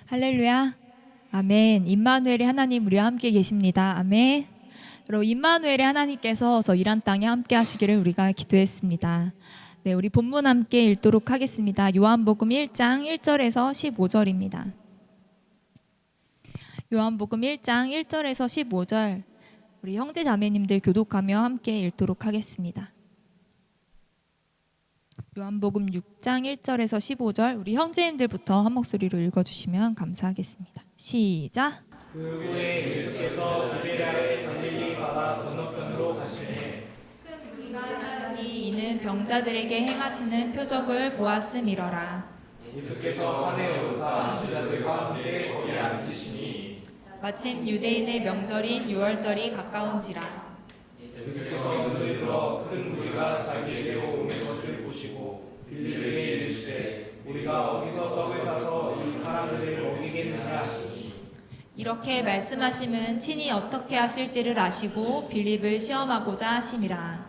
할렐루야. 아멘. 임마누엘의 하나님 우리와 함께 계십니다. 아멘. 여러분, 임마누엘의 하나님께서 저 이란 땅에 함께 하시기를 우리가 기도했습니다. 네, 우리 본문 함께 읽도록 하겠습니다. 요한복음 1장 1절에서 15절입니다. 요한복음 1장 1절에서 15절 우리 형제 자매님들 교독하며 함께 읽도록 하겠습니다. 요한복음 6장 1절에서 15절 우리 형제님들부터 한 목소리로 읽어주시면 감사하겠습니다. 시작. 그 후에 예수께서 디베랴의 갈릴리 바다 건너편으로 가시니 큰 무리가 따르니 이는 병자들에게 행하시는 표적을 보았음이러라. 예수께서 산에 오르사 제자들과 함께 거기 앉으시니 마침 유대인의 명절인 유월절이 가까운지라. 예수께서 눈을 들어 큰 무리가 자기에게로 오는 것을 보시고 빌립에게 이르시되 우리가 어디서 떡을 사서 이 사람들을 먹이겠느냐 하시니 이렇게 말씀하심은 친히 어떻게 하실지를 아시고 빌립을 시험하고자 하심이라.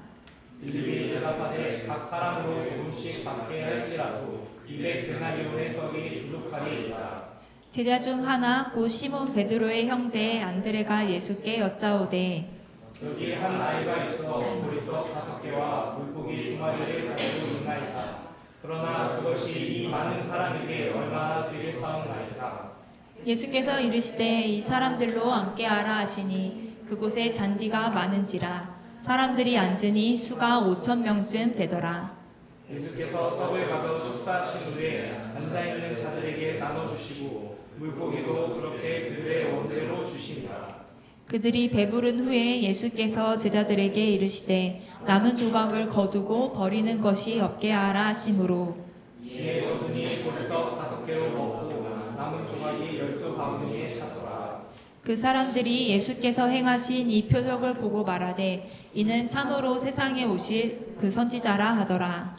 빌립이 대답하되 각 사람으로 조금씩 받게 할지라도 200데나리온의 떡이 부족하리이다. 제자 중 하나 곧 시몬 베드로의 형제 안드레가 예수께 여짜오되 여기 한 아이가 있어 보리떡 5개와 물고기 2마리를 가지고 있나이다. 그러나 그것이 이 많은 사람에게 얼마나 되겠사옵나이까. 예수께서 이르시되 이 사람들로 앉게 하라 하시니 그곳에 잔디가 많은지라 사람들이 앉으니 수가 5,000명쯤 되더라. 예수께서 떡을 가져 축사하신 후에 앉아있는 자들에게 나눠주시고 물고기도 그렇게 그들의 원대로 주시니라. 그들이 배부른 후에 예수께서 제자들에게 이르시되 남은 조각을 거두고 버리는 것이 없게 하라 하심으로 이에 저분이 보리떡 5개로 먹고 남은 조각이 12바구니에 차더라. 그 사람들이 예수께서 행하신 이 표적을 보고 말하되 이는 참으로 세상에 오실 그 선지자라 하더라.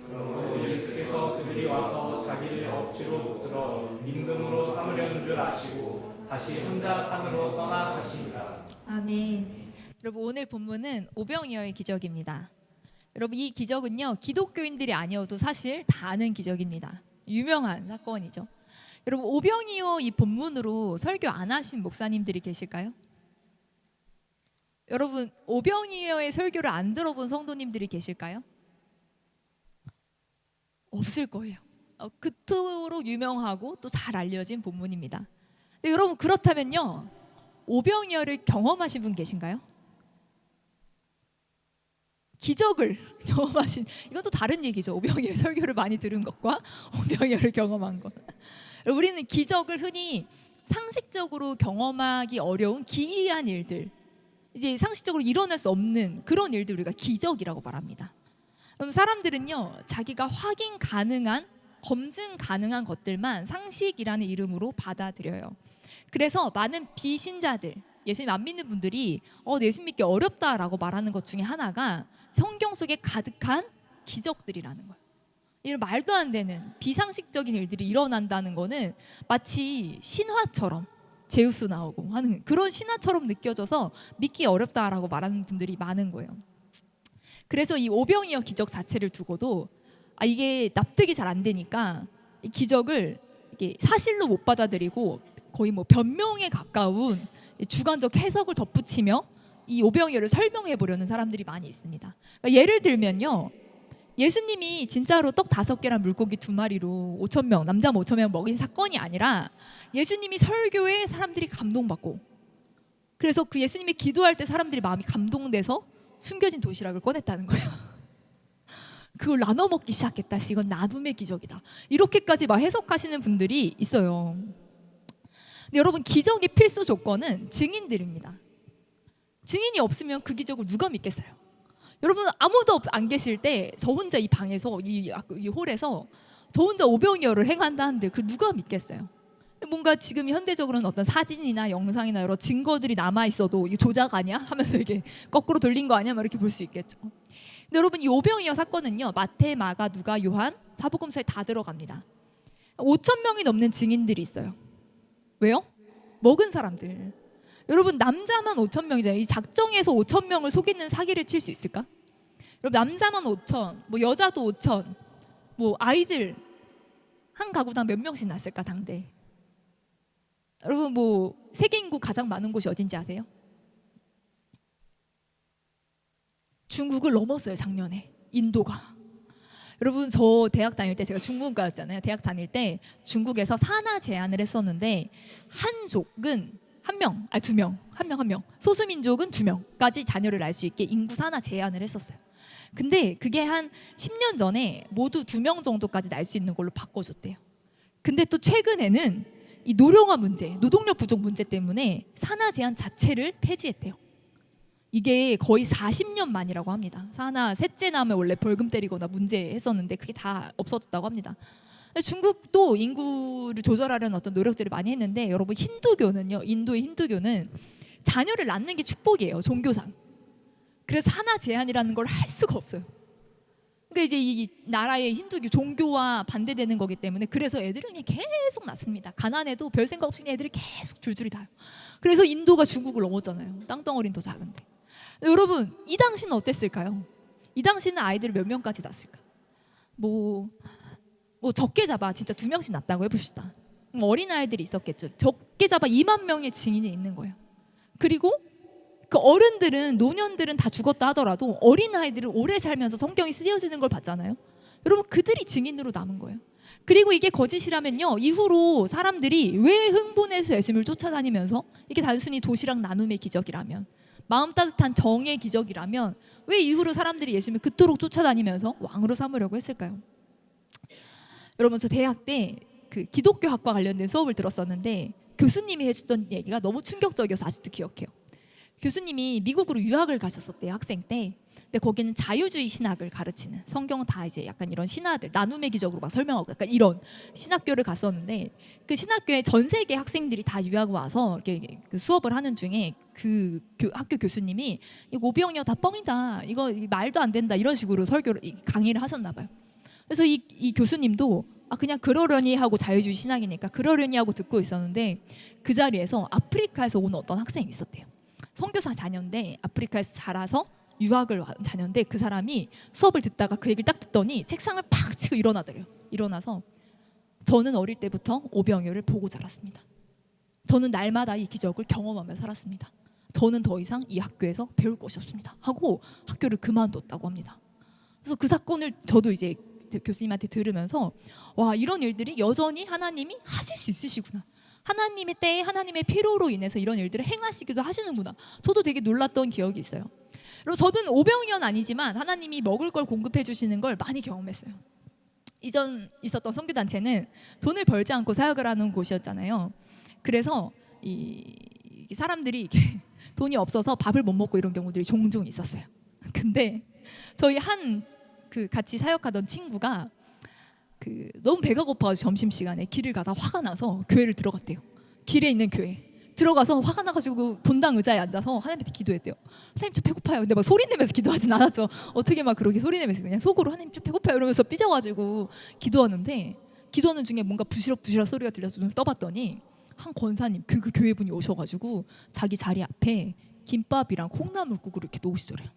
그러므로 예수께서 그들이 와서 자기를 억지로 붙들어 임금으로 삼으려는 줄 아시고 다시 혼자 산으로 떠나가십니다. 아멘. 여러분, 오늘 본문은 오병이어의 기적입니다. 여러분, 이 기적은요 기독교인들이 아니어도 사실 다 아는 기적입니다. 유명한 사건이죠. 여러분, 오병이어 이 본문으로 설교 안 하신 목사님들이 계실까요? 여러분, 오병이어의 설교를 안 들어본 성도님들이 계실까요? 없을 거예요. 그토록 유명하고 또 잘 알려진 본문입니다. 근데 여러분, 그렇다면요 오병이어를 경험하신 분 계신가요? 기적을 경험하신, 이건 또 다른 얘기죠. 오병이어 설교를 많이 들은 것과 오병이어를 경험한 것. 우리는 기적을 흔히 상식적으로 경험하기 어려운 기이한 일들, 이제 상식적으로 일어날 수 없는 그런 일들 우리가 기적이라고 말합니다. 그럼 사람들은요 자기가 확인 가능한, 검증 가능한 것들만 상식이라는 이름으로 받아들여요. 그래서 많은 비신자들, 예수님 안 믿는 분들이 예수님 믿기 어렵다라고 말하는 것 중에 하나가 성경 속에 가득한 기적들이라는 거예요. 이런 말도 안 되는 비상식적인 일들이 일어난다는 거는 마치 신화처럼 제우스 나오고 하는 그런 신화처럼 느껴져서 믿기 어렵다라고 말하는 분들이 많은 거예요. 그래서 이 오병이어 기적 자체를 두고도 이게 납득이 잘 안 되니까 이 기적을 이게 사실로 못 받아들이고 거의 뭐 변명에 가까운 주관적 해석을 덧붙이며 이 오병이어를 설명해 보려는 사람들이 많이 있습니다. 그러니까 예를 들면요, 예수님이 진짜로 떡 5개랑 물고기 2마리로 5,000명, 남자 5,000명 먹인 사건이 아니라 예수님이 설교에 사람들이 감동받고, 그래서 그 예수님이 기도할 때 사람들이 마음이 감동돼서 숨겨진 도시락을 꺼냈다는 거예요. 그걸 나눠 먹기 시작했다. 이건 나눔의 기적이다. 이렇게까지 막 해석하시는 분들이 있어요. 근데 여러분, 기적의 필수 조건은 증인들입니다. 증인이 없으면 그 기적을 누가 믿겠어요? 여러분, 아무도 안 계실 때 저 혼자 이 방에서 이 홀에서 저 혼자 오병이어를 행한다는데 그 누가 믿겠어요? 뭔가 지금 현대적으로는 어떤 사진이나 영상이나 여러 증거들이 남아 있어도 이게 조작 아니야? 하면서 이게 거꾸로 돌린 거 아니야? 막 이렇게 볼 수 있겠죠. 근데 여러분, 이 오병이어 사건은요 마태, 마가, 누가, 요한 사복음서에 다 들어갑니다. 5,000명이 넘는 증인들이 있어요. 왜요? 먹은 사람들. 여러분, 남자만 5,000명이잖아요. 이 작정해서 5,000명을 속이는 사기를 칠 수 있을까? 여러분, 남자만 5,000, 뭐 여자도 5,000, 뭐 아이들 한 가구당 몇 명씩 낳았을까 당대? 여러분 뭐 세계 인구 가장 많은 곳이 어딘지 아세요? 중국을 넘었어요 작년에 인도가. 여러분 저 대학 다닐 때 제가 중문과였잖아요. 대학 다닐 때 중국에서 산하 제한을 했었는데 한족은 한 명, 아니 두 명, 한 명, 소수민족은 두 명까지 자녀를 낳을 수 있게 인구 산하 제한을 했었어요. 근데 그게 한 10년 전에 모두 두 명 정도까지 낳을 수 있는 걸로 바꿔줬대요. 근데 또 최근에는 이 노령화 문제, 노동력 부족 문제 때문에 산하 제한 자체를 폐지했대요. 이게 거의 40년 만이라고 합니다. 산하 셋째 나면 원래 벌금 때리거나 문제했었는데 그게 다 없어졌다고 합니다. 중국도 인구를 조절하려는 어떤 노력들을 많이 했는데 여러분 힌두교는요, 인도의 힌두교는 자녀를 낳는 게 축복이에요, 종교상. 그래서 산하 제한이라는 걸 할 수가 없어요. 그러니까 이제 이 나라의 힌두교 종교와 반대되는 거기 때문에 그래서 애들은 그냥 계속 낳습니다. 가난해도 별 생각 없이 그냥 애들이 계속 줄줄이 닿아요. 그래서 인도가 중국을 넘었잖아요. 땅덩어리는 더 작은데. 여러분 이 당시는 어땠을까요? 이 당시는 아이들을 몇 명까지 낳았을까? 뭐 적게 잡아 진짜 2명씩 낳았다고 해봅시다. 어린 아이들이 있었겠죠. 적게 잡아 2만 명의 증인이 있는 거예요. 그리고 그 어른들은 노년들은 다 죽었다 하더라도 어린 아이들은 오래 살면서 성경이 쓰여지는 걸 봤잖아요. 여러분 그들이 증인으로 남은 거예요. 그리고 이게 거짓이라면요, 이후로 사람들이 왜 흥분해서 예수님을 쫓아다니면서 이게 단순히 도시락 나눔의 기적이라면, 마음 따뜻한 정의 기적이라면 왜 이후로 사람들이 예수님을 그토록 쫓아다니면서 왕으로 삼으려고 했을까요? 여러분 저 대학 때 그 기독교 학과 관련된 수업을 들었었는데 교수님이 해주던 얘기가 너무 충격적이어서 아직도 기억해요. 교수님이 미국으로 유학을 가셨었대요, 학생 때. 근데 거기는 자유주의 신학을 가르치는, 성경 다 이제 약간 이런 신화들 나눔의 기적으로 막 설명하고 약간 이런 신학교를 갔었는데, 그 신학교에 전 세계 학생들이 다 유학 와서 이렇게 그 수업을 하는 중에 그 학교 교수님이 이거 오병이어 다 뻥이다, 이거 말도 안 된다, 이런 식으로 설교를 강의를 하셨나 봐요. 그래서 이 교수님도 그냥 그러려니 하고, 자유주의 신학이니까 그러려니 하고 듣고 있었는데 그 자리에서 아프리카에서 온 어떤 학생이 있었대요. 선교사 자녀인데 아프리카에서 자라서 유학을 온 자녀인데 그 사람이 수업을 듣다가 그 얘기를 딱 듣더니 책상을 팍 치고 일어나더래요. 일어나서 저는 어릴 때부터 오병이어를 보고 자랐습니다. 저는 날마다 이 기적을 경험하며 살았습니다. 저는 더 이상 이 학교에서 배울 것이 없습니다 하고 학교를 그만뒀다고 합니다. 그래서 그 사건을 저도 이제 교수님한테 들으면서 와, 이런 일들이 여전히 하나님이 하실 수 있으시구나, 하나님의 때에 하나님의 필요로 인해서 이런 일들을 행하시기도 하시는구나, 저도 되게 놀랐던 기억이 있어요. 그리고 저는 오병이어는 아니지만 하나님이 먹을 걸 공급해 주시는 걸 많이 경험했어요. 이전 있었던 선교단체는 돈을 벌지 않고 사역을 하는 곳이었잖아요. 그래서 이 사람들이 돈이 없어서 밥을 못 먹고 이런 경우들이 종종 있었어요. 근데 저희 그 같이 사역하던 친구가 너무 배가 고파가지고 점심시간에 길을 가다 화가 나서 교회를 들어갔대요. 길에 있는 교회 들어가서 화가 나가지고 본당 의자에 앉아서 하나님한테 기도했대요. 하나님 저 배고파요. 근데 막 소리 내면서 기도하진 않았죠. 어떻게 막 그렇게 소리 내면서 그냥 속으로 하나님 저 배고파요 이러면서 삐져가지고 기도하는데, 기도하는 중에 뭔가 부시럭부시럭 소리가 들려서 눈을 떠봤더니 한 권사님, 그 교회분이 오셔가지고 자기 자리 앞에 김밥이랑 콩나물국을 이렇게 놓으시더래요.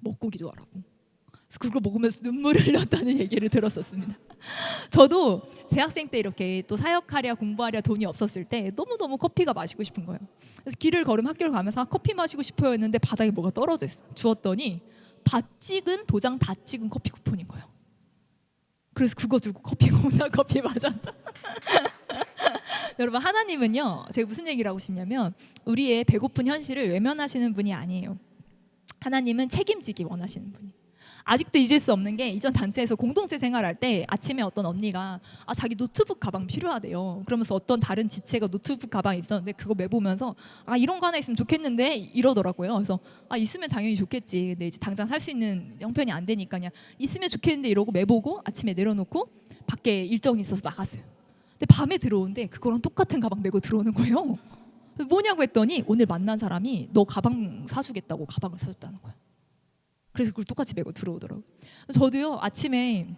먹고 기도하라고. 그래서 그걸 먹으면서 눈물을 흘렸다는 얘기를 들었었습니다. 저도 대학생 때 이렇게 또 사역하랴 공부하랴 돈이 없었을 때 너무너무 커피가 마시고 싶은 거예요. 그래서 길을 걸으면 학교를 가면서 커피 마시고 싶어요 했는데 바닥에 뭐가 떨어져 있어. 주웠더니 도장 다 찍은 커피 쿠폰인 거예요. 그래서 그거 들고 혼자 커피 마셨다. 여러분 하나님은요, 제가 무슨 얘기를 하고 싶냐면 우리의 배고픈 현실을 외면하시는 분이 아니에요. 하나님은 책임지기 원하시는 분이. 아직도 잊을 수 없는 게, 이전 단체에서 공동체 생활할 때 아침에 어떤 언니가 자기 노트북 가방 필요하대요. 그러면서 어떤 다른 지체가 노트북 가방이 있었는데 그거 매보면서 이런 거 하나 있으면 좋겠는데 이러더라고요. 그래서 있으면 당연히 좋겠지. 근데 이제 당장 살 수 있는 형편이 안 되니까 그냥 있으면 좋겠는데 이러고 매보고 아침에 내려놓고 밖에 일정이 있어서 나갔어요. 근데 밤에 들어오는데 그거랑 똑같은 가방 메고 들어오는 거예요. 뭐냐고 했더니 오늘 만난 사람이 너 가방 사주겠다고 가방을 사줬다는 거예요. 그래서 그걸 똑같이 메고 들어오더라고요. 저도요, 아침에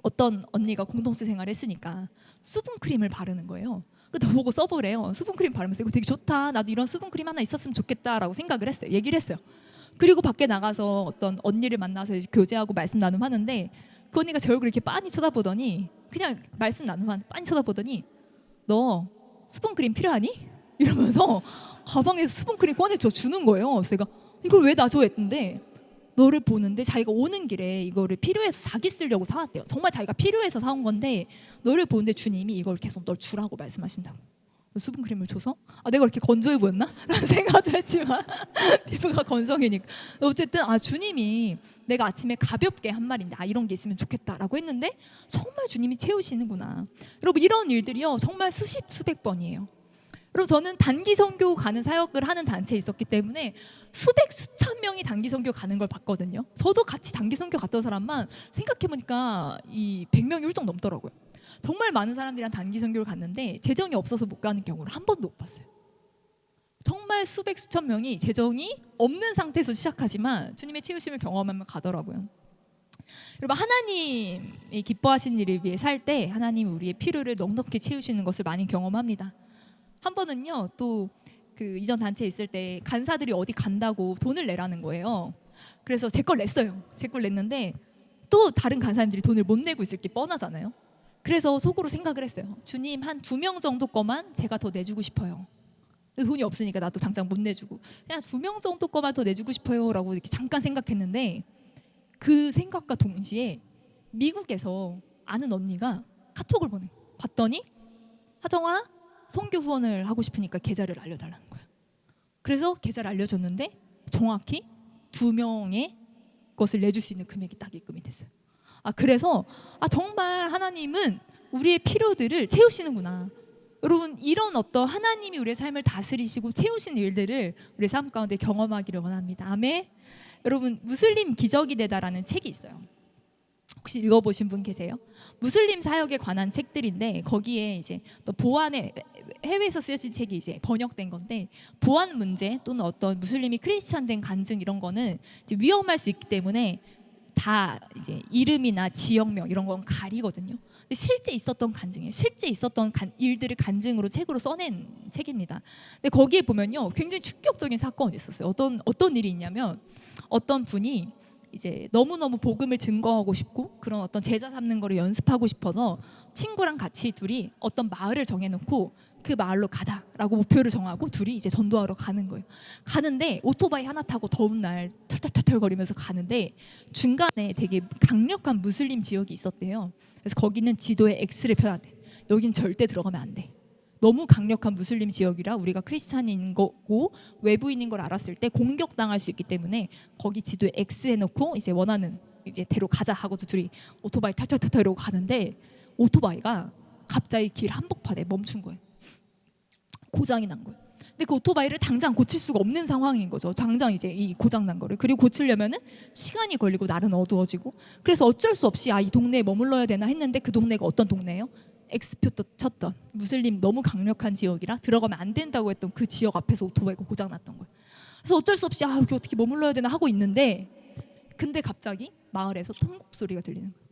어떤 언니가 공동체 생활을 했으니까 수분크림을 바르는 거예요. 그래서 보고 써보래요. 수분크림 바르면서 이거 되게 좋다, 나도 이런 수분크림 하나 있었으면 좋겠다라고 생각을 했어요. 얘기를 했어요. 그리고 밖에 나가서 어떤 언니를 만나서 교제하고 말씀 나눔하는데 그 언니가 제 얼굴을 이렇게 빤히 쳐다보더니, 그냥 말씀 나눔하는데 빤히 쳐다보더니 너 수분크림 필요하니? 이러면서 가방에서 수분크림 꺼내줘 주는 거예요. 그래서 제가 이걸 왜 나 줘 했는데 너를 보는데 자기가 오는 길에 이거를 필요해서 자기 쓰려고 사왔대요. 정말 자기가 필요해서 사온 건데 너를 보는데 주님이 이걸 계속 널 주라고 말씀하신다고. 수분크림을 줘서 내가 이렇게 건조해 보였나? 라는 생각도 했지만 피부가 건성이니까 어쨌든 주님이 내가 아침에 가볍게 한 말인데 이런 게 있으면 좋겠다라고 했는데 정말 주님이 채우시는구나. 여러분 이런 일들이요 정말 수백 번이에요. 여러분 저는 단기 선교 가는 사역을 하는 단체에 있었기 때문에 수천 명이 단기 선교 가는 걸 봤거든요. 저도 같이 단기 선교 갔던 사람만 생각해보니까 이 100명이 훌쩍 넘더라고요. 정말 많은 사람들이랑 단기 선교를 갔는데 재정이 없어서 못 가는 경우를 한 번도 못 봤어요. 정말 수천 명이 재정이 없는 상태에서 시작하지만 주님의 채우심을 경험하면 가더라고요. 여러분 하나님이 기뻐하시는 일을 위해 살 때 하나님이 우리의 필요를 넉넉히 채우시는 것을 많이 경험합니다. 한 번은요 또 그 이전 단체에 있을 때 간사들이 어디 간다고 돈을 내라는 거예요. 그래서 제 걸 냈어요. 제 걸 냈는데 또 다른 간사님들이 돈을 못 내고 있을 게 뻔하잖아요. 그래서 속으로 생각을 했어요. 주님 한 2명 정도 거만 제가 더 내주고 싶어요. 돈이 없으니까 나도 당장 못 내주고 그냥 2명 정도 거만 더 내주고 싶어요 라고 이렇게 잠깐 생각했는데 그 생각과 동시에 미국에서 아는 언니가 카톡을 봤더니 하정아 선교 후원을 하고 싶으니까 계좌를 알려달라는 거예요. 그래서 계좌를 알려줬는데 정확히 2명의 것을 내줄 수 있는 금액이 딱 입금이 됐어요. 그래서 정말 하나님은 우리의 필요들을 채우시는구나. 여러분 이런 어떤 하나님이 우리의 삶을 다스리시고 채우시는 일들을 우리의 삶 가운데 경험하기를 원합니다. 아멘. 여러분 무슬림 기적이 되다라는 책이 있어요. 혹시 읽어보신 분 계세요? 무슬림 사역에 관한 책들인데 거기에 이제 또 보안의 해외에서 쓰여진 책이 이제 번역된 건데 보안 문제 또는 어떤 무슬림이 크리스찬된 간증 이런 거는 이제 위험할 수 있기 때문에 다 이제 이름이나 지역명 이런 건 가리거든요. 근데 실제 있었던 간증이에요. 실제 있었던 일들을 간증으로 책으로 써낸 책입니다. 근데 거기에 보면요, 굉장히 충격적인 사건이 있었어요. 어떤 일이 있냐면 어떤 분이 이제 너무너무 복음을 증거하고 싶고 그런 어떤 제자 삼는 거를 연습하고 싶어서 친구랑 같이 둘이 어떤 마을을 정해놓고 그 마을로 가자라고 목표를 정하고 둘이 이제 전도하러 가는 거예요. 가는데 오토바이 하나 타고 더운 날 털털털털 거리면서 가는데 중간에 되게 강력한 무슬림 지역이 있었대요. 그래서 거기는 지도에 X를 펴놨대. 여긴 절대 들어가면 안 돼. 너무 강력한 무슬림 지역이라 우리가 크리스찬인 거고 외부인인 걸 알았을 때 공격당할 수 있기 때문에 거기 지도에 X 해놓고 이제 원하는 이제 대로 가자 하고도 둘이 오토바이 탈탈탈탈 이러고 가는데 오토바이가 갑자기 길 한복판에 멈춘 거예요. 고장이 난 거예요. 근데 그 오토바이를 당장 고칠 수가 없는 상황인 거죠. 당장 이제 이 고장 난 거를. 그리고 고치려면은 시간이 걸리고 날은 어두워지고 그래서 어쩔 수 없이 이 동네에 머물러야 되나 했는데 그 동네가 어떤 동네예요? X표 쳤던 무슬림 너무 강력한 지역이라 들어가면 안 된다고 했던 그 지역 앞에서 오토바이가 고장 났던 거예요. 그래서 어쩔 수 없이 여기 어떻게 머물러야 되나 하고 있는데 근데 갑자기 마을에서 통곡 소리가 들리는 거예요.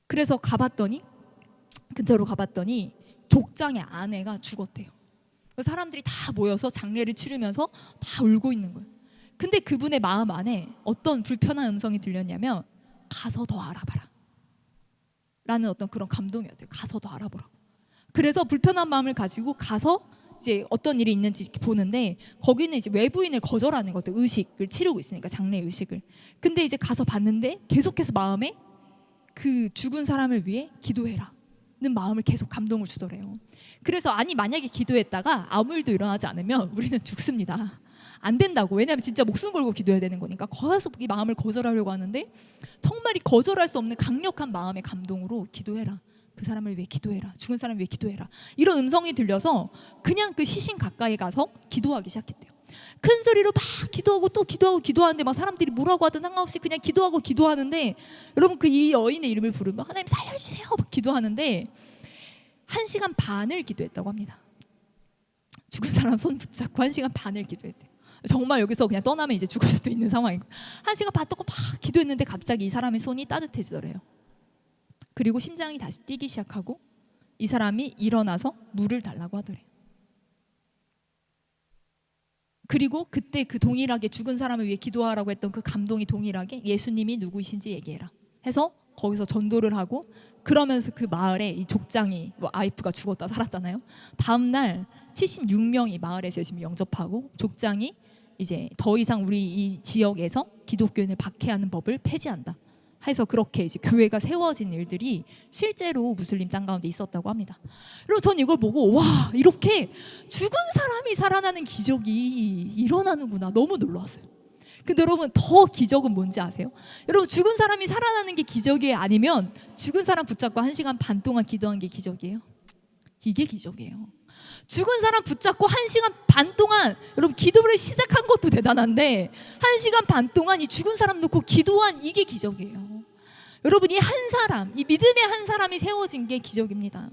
그래서 근처로 가봤더니 족장의 아내가 죽었대요. 사람들이 다 모여서 장례를 치르면서 다 울고 있는 거예요. 근데 그분의 마음 안에 어떤 불편한 음성이 들렸냐면 가서 더 알아봐라 라는 어떤 그런 감동이었대요. 가서 더 알아보라고. 그래서 불편한 마음을 가지고 가서 이제 어떤 일이 있는지 보는데 거기는 이제 외부인을 거절하는 것도 의식을 치르고 있으니까 장례 의식을. 근데 이제 가서 봤는데 계속해서 마음에 그 죽은 사람을 위해 기도해라 는 마음을 계속 감동을 주더래요. 그래서 만약에 기도했다가 아무 일도 일어나지 않으면 우리는 죽습니다. 안 된다고. 왜냐하면 진짜 목숨 걸고 기도해야 되는 거니까 계속 이 마음을 거절하려고 하는데 정말 이 거절할 수 없는 강력한 마음의 감동으로 기도해라. 그 사람을 위해 기도해라. 죽은 사람을 위해 기도해라. 이런 음성이 들려서 그냥 그 시신 가까이 가서 기도하기 시작했대요. 큰 소리로 막 기도하고 또 기도하는데 막 사람들이 뭐라고 하든 상관없이 그냥 기도하는데 여러분 이 여인의 이름을 부르면 하나님 살려주세요 막 기도하는데 1시간 반을 기도했다고 합니다. 죽은 사람 손 붙잡고 1시간 반을 기도했대요. 정말 여기서 그냥 떠나면 이제 죽을 수도 있는 상황이고 1시간 반 동안 막 기도했는데 갑자기 이 사람의 손이 따뜻해지더래요. 그리고 심장이 다시 뛰기 시작하고 이 사람이 일어나서 물을 달라고 하더래요. 그리고 그때 그 동일하게 죽은 사람을 위해 기도하라고 했던 그 감동이 동일하게 예수님이 누구이신지 얘기해라 해서 거기서 전도를 하고 그러면서 그 마을에 이 족장이 아이프가 죽었다 살았잖아요. 다음 날 76명이 마을에서 예수님을 영접하고 족장이 이제 더 이상 우리 이 지역에서 기독교인을 박해하는 법을 폐지한다 해서 그렇게 이제 교회가 세워진 일들이 실제로 무슬림 땅 가운데 있었다고 합니다. 그리고 전 이걸 보고 와, 이렇게 죽은 사람이 살아나는 기적이 일어나는구나 너무 놀라웠어요. 근데 여러분 더 기적은 뭔지 아세요? 여러분 죽은 사람이 살아나는 게 기적이 아니면 죽은 사람 붙잡고 1시간 반 동안 기도한 게 기적이에요? 이게 기적이에요. 죽은 사람 붙잡고 1시간 반 동안 여러분 기도를 시작한 것도 대단한데 1시간 반 동안 이 죽은 사람 놓고 기도한 이게 기적이에요. 여러분 이 한 사람, 이 믿음의 한 사람이 세워진 게 기적입니다.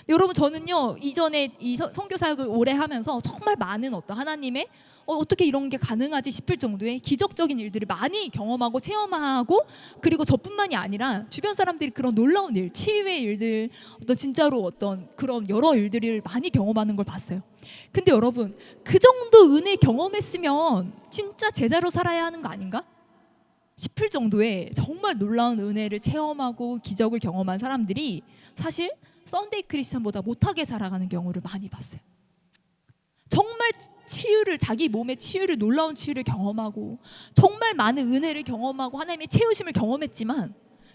여러분 저는요 이전에 이 선교 사역을 오래 하면서 정말 많은 어떤 하나님의 어떻게 이런 게 가능하지 싶을 정도의 기적적인 일들을 많이 경험하고 체험하고 그리고 저뿐만이 아니라 주변 사람들이 그런 놀라운 일, 치유의 일들, 어떤 진짜로 어떤 그런 여러 일들을 많이 경험하는 걸 봤어요. 근데 여러분 그 정도 은혜 경험했으면 진짜 제자로 살아야 하는 거 아닌가? 싶을 정도의 정말 놀라운 은혜를 체험하고 기적을 경험한 사람들이 사실 썬데이 크리스찬보다 못하게 살아가는 경우를 많이 봤어요. 정말 치유를 자기 몸의 치유를 놀라운 치유를 경험하고 정말 많은 은혜를 경험하고 하나님의 채우심을 경험했지만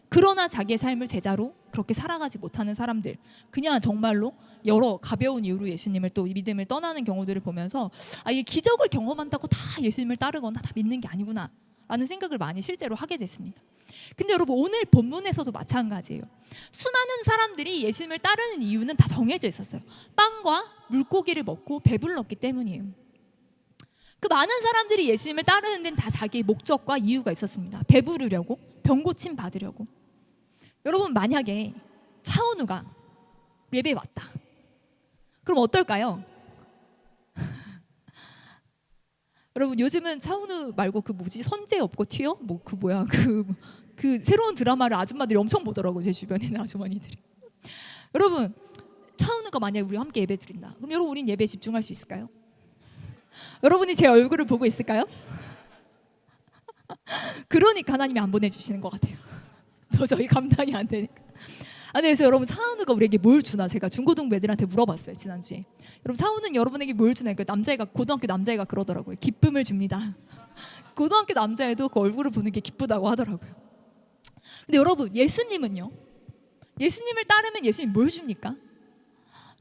그러나 자기의 삶을 제자로 그렇게 살아가지 못하는 사람들 그냥 정말로 여러 가벼운 이유로 예수님을 또 믿음을 떠나는 경우들을 보면서 이게 기적을 경험한다고 다 예수님을 따르거나 다 믿는 게 아니구나 라는 생각을 많이 실제로 하게 됐습니다. 근데 여러분 오늘 본문에서도 마찬가지예요. 수많은 사람들이 예수님을 따르는 이유는 다 정해져 있었어요. 빵과 물고기를 먹고 배불렀기 때문이에요. 그 많은 사람들이 예수님을 따르는 데는 다 자기의 목적과 이유가 있었습니다. 배부르려고, 병고침 받으려고. 여러분 만약에 차은우가 예배에 왔다. 그럼 어떨까요? 여러분 요즘은 차은우 말고 그 뭐지 선재 없고 튀어? 뭐 그 뭐야 그 새로운 드라마를 아줌마들이 엄청 보더라고요. 제 주변에 있는 아주머니들이. 여러분 차은우가 만약에 우리 함께 예배 드린다. 그럼 여러분 우린 예배에 집중할 수 있을까요? 여러분이 제 얼굴을 보고 있을까요? 그러니까 하나님이 안 보내주시는 것 같아요. 도저히 감당이 안 되니까. 그래서 여러분 차은우가 우리에게 뭘 주나 제가 중고등부 애들한테 물어봤어요 지난주에. 여러분 차은우는 여러분에게 뭘 주나? 그 남자애가 고등학교 남자애가 그러더라고요. 기쁨을 줍니다. 고등학교 남자애도 그 얼굴을 보는 게 기쁘다고 하더라고요. 근데 여러분 예수님은요? 예수님을 따르면 예수님 뭘 줍니까?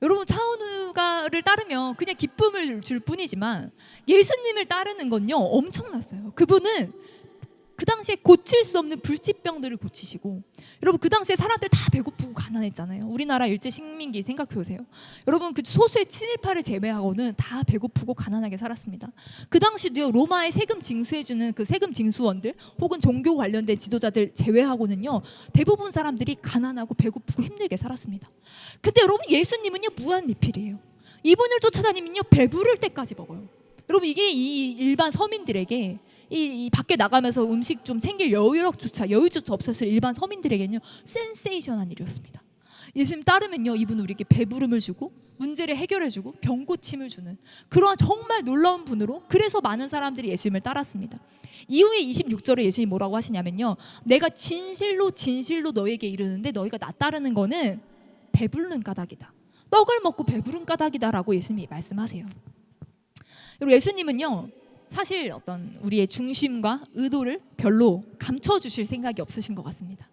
여러분 차은우가를 따르면 그냥 기쁨을 줄 뿐이지만 예수님을 따르는 건요 엄청났어요. 그분은 그 당시에 고칠 수 없는 불치병들을 고치시고 여러분 그 당시에 사람들 다 배고프고 가난했잖아요. 우리나라 일제 식민기 생각해 보세요. 여러분 그 소수의 친일파를 제외하고는 다 배고프고 가난하게 살았습니다. 그 당시도요 로마에 세금 징수해주는 그 세금 징수원들 혹은 종교 관련된 지도자들 제외하고는요 대부분 사람들이 가난하고 배고프고 힘들게 살았습니다. 근데 여러분 예수님은요 무한리필이에요. 이분을 쫓아다니면요 배부를 때까지 먹어요. 여러분 이게 이 일반 서민들에게 이 밖에 나가면서 음식 좀 챙길 여유조차 없었을 일반 서민들에게는요 센세이션한 일이었습니다. 예수님 따르면요 이분 우리에게 배부름을 주고 문제를 해결해주고 병고침을 주는 그러한 정말 놀라운 분으로 그래서 많은 사람들이 예수님을 따랐습니다. 이후에 26절에 예수님이 뭐라고 하시냐면요 내가 진실로 너에게 이르는데 너희가 나 따르는 거는 배부른 까닭이다. 떡을 먹고 배부른 까닭이다 라고 예수님이 말씀하세요. 그리고 예수님은요 사실 어떤 우리의 중심과 의도를 별로 감춰주실 생각이 없으신 것 같습니다.